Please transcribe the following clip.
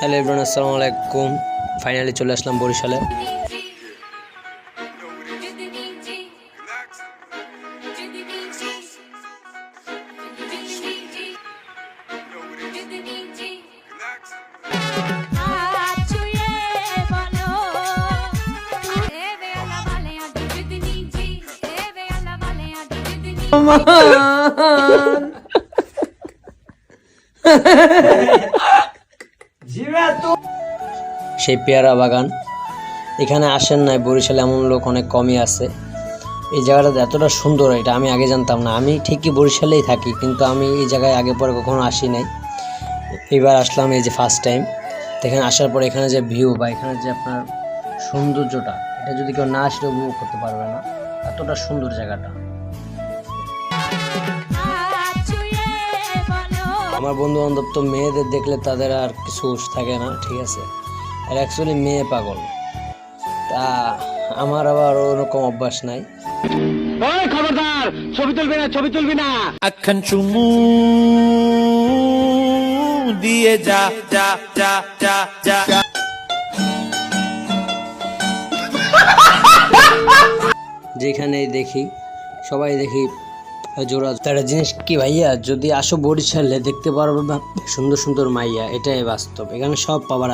Hello everyone, আসসালামু আলাইকুম। Finally চলে আসলাম বরিশালে। সেই পেয়ারা বাগান, এখানে আসেন নাই বরিশালে এমন লোক অনেক কমই আছে। এই জায়গাটা এতটা সুন্দর এটা আমি আগে জানতাম না। আমি ঠিকই বরিশালেই থাকি, কিন্তু আমি এই জায়গায় আগে পরে কখনো আসি নাই। এবার আসলাম, এই যে ফার্স্ট টাইম। তো এখানে আসার পরে এখানে যে ভিউ বা এখানে যে আপনার সৌন্দর্যটা, এটা যদি কেউ না আসলে উপভোগ করতে পারবে না। এতটা সুন্দর জায়গাটা। আমার বন্ধু বান্ধব তো মেয়েদের দেখলে তাদের আর কিছু থাকে না, ঠিক আছে। আর অ্যাকচুয়ালি মেয়ে পাগল, তা আমার আবার ওরকম অভ্যাস নাই। খবরদার, ছবি তুলবি না আখান চুমু দিয়ে যা যা যা যা যা। যেখানে দেখি সবাই দেখি জোড়া। একটা জিনিস কি ভাইয়া, যদি আসো বরিশালে দেখতে পারবে সুন্দর সুন্দর মাইয়া, এটাই বাস্তব। এখানে সব পাবার